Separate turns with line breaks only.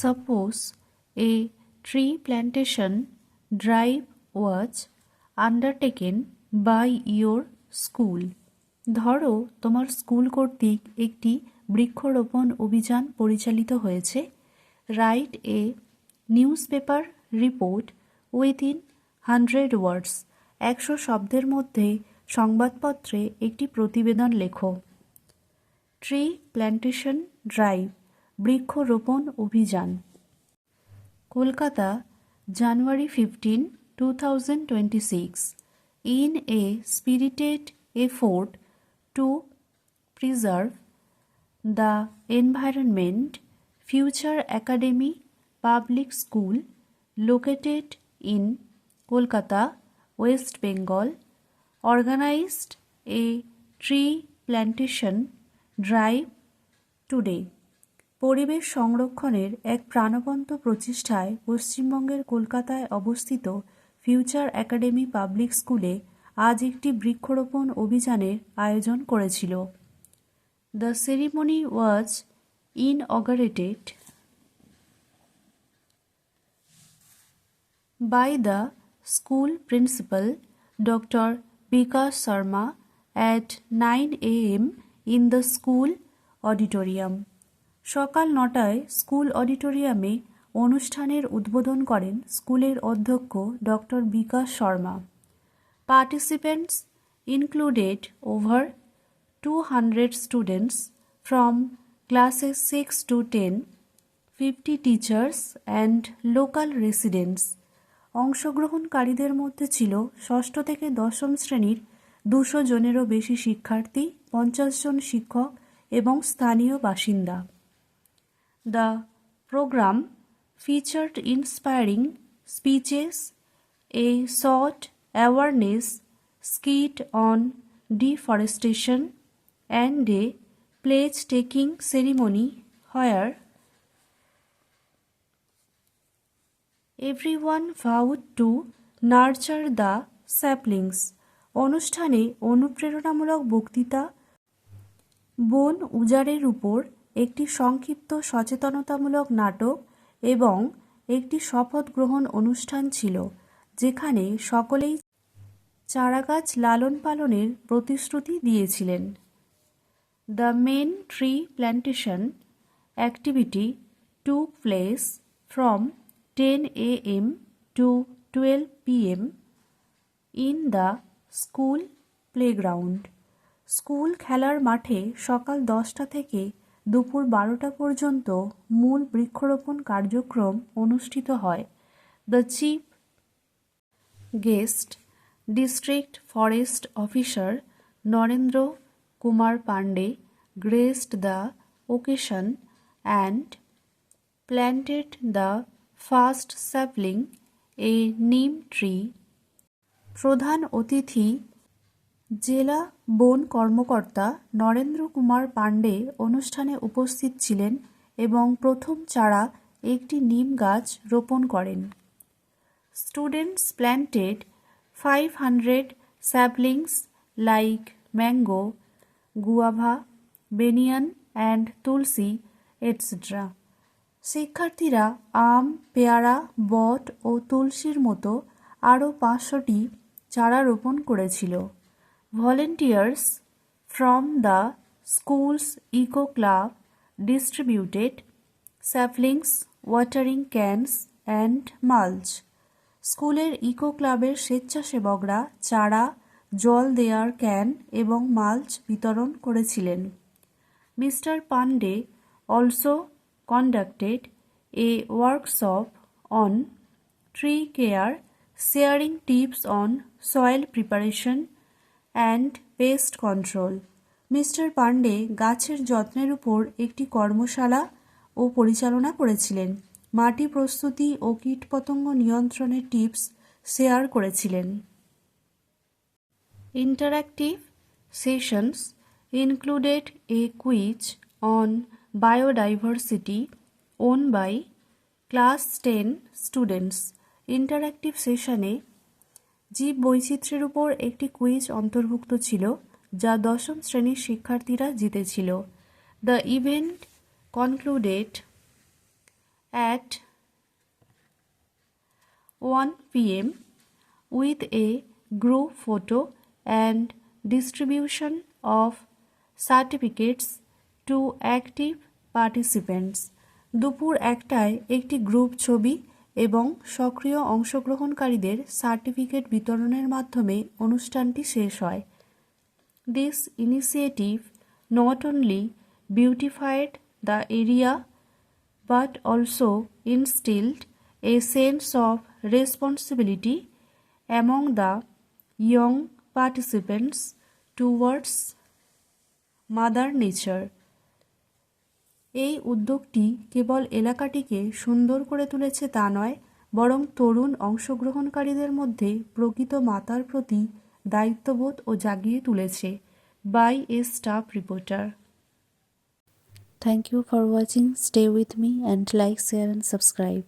Suppose a tree plantation drive was undertaken by your school. ধরো তোমার school কর্তৃক একটি বৃক্ষরোপণ অভিযান পরিচালিত হয়েছে। Write a news paper report within 100 ওয়ার্ডস। 100 শব্দের মধ্যে সংবাদপত্রে একটি প্রতিবেদন লেখো। ট্রি প্ল্যান্টেশন ড্রাইভ, বৃক্ষরোপণ অভিযান। Kolkata, January 15, 2026. In a spirited effort to preserve the environment, Future Academy Public School, located in Kolkata, West Bengal, organized a tree plantation drive today. পরিবেশ সংরক্ষণের এক প্রাণবন্ত প্রচেষ্টায় পশ্চিমবঙ্গের কলকাতায় অবস্থিত ফিউচার একাডেমি পাবলিক স্কুলে আজ একটি বৃক্ষরোপণ অভিযানের আয়োজন করেছিল। The ceremony was inaugurated by the school principal Dr. Vikas Sharma at 9 a.m. in the school auditorium. সকাল 9টায় স্কুল অডিটোরিয়ামে অনুষ্ঠানের উদ্বোধন করেন স্কুলের অধ্যক্ষ doctor Bikash Sharma. Participants included over 200 students from classes 6 to 10, 50 teachers and local residents. অংশগ্রহণকারীদের মধ্যে ছিল ষষ্ঠ থেকে দশম শ্রেণীর 200 জনেরও বেশি শিক্ষার্থী, 50 জন শিক্ষক এবং স্থানীয় বাসিন্দা। The program featured inspiring speeches, a short awareness skit on deforestation, and a pledge-taking ceremony where everyone vowed to nurture the saplings. অনুষ্ঠানে অনুপ্রেরণামূলক বক্তৃতা, বন উজাড়ের উপর একটি সংক্ষিপ্ত সচেতনতামূলক নাটক এবং একটি শপথ গ্রহণ অনুষ্ঠান ছিল, যেখানে সকলেই চারাগাছ লালন পালনের প্রতিশ্রুতি দিয়েছিলেন। The main tree plantation activity took place from 10 a.m. to 12 p.m. in the school playground. School খেলার মাঠে সকাল 10টা থেকে দুপুর 12টা পর্যন্ত মূল বৃক্ষরোপণ কার্যক্রম অনুষ্ঠিত হয়। The chief guest district forest officer Narendra Kumar Pandey graced the occasion and planted the first sapling, a neem tree. প্রধান অতিথি জেলা বন কর্মকর্তা নরেন্দ্র কুমার পান্ডে অনুষ্ঠানে উপস্থিত ছিলেন এবং প্রথম চারা একটি নিম গাছ রোপণ করেন। Students planted 500 saplings like mango, guava, banyan and tulsi, etc. শিক্ষার্থীরা আম, পেয়ারা, বট ও তুলসীর মতো আরও 500টি চারা রোপণ করেছিল। Volunteers from the school's eco club distributed saplings, watering cans and mulch. স্কুলের ইকো ক্লাবের স্বেচ্ছাসেবকরা চারা, জল দেওয়ার ক্যান এবং মালচ বিতরণ করেছিলেন। Mister Pandey also conducted a workshop on tree care, sharing tips on soil preparation and pest control. Mister Pandey গাছের যত্নের উপর একটি কর্মশালা ও পরিচালনা করেছিলেন, মাটি প্রস্তুতি ও কীটপতঙ্গ নিয়ন্ত্রণের টিপস শেয়ার করেছিলেন। Interactive sessions included A quiz on biodiversity owned by class 10 students. Interactive সেশনে জীব বৈচিত্র্যের উপর একটি কুইজ অন্তর্ভুক্ত ছিল, যা দশম শ্রেণীর শিক্ষার্থীরা জিতেছিল। The event concluded at 1 p.m. with a group photo and distribution of certificates to active participants. দুপুর 1টায় একটি গ্রুপ ছবি এবং সক্রিয় অংশগ্রহণকারীদের সার্টিফিকেট বিতরণের মাধ্যমে অনুষ্ঠানটি শেষ হয়। This initiative not only beautified the area but also instilled a sense of responsibility among the young participants towards Mother Nature. এই উদ্যোগটি কেবল এলাকাটিকে সুন্দর করে তুলেছে তা নয়, বরং তরুণ অংশগ্রহণকারীদের মধ্যে প্রকৃত মাতার প্রতি দায়িত্ববোধ ও জাগিয়ে তুলেছে। By a staff reporter.
Thank you for watching. Stay with me and like, share and subscribe.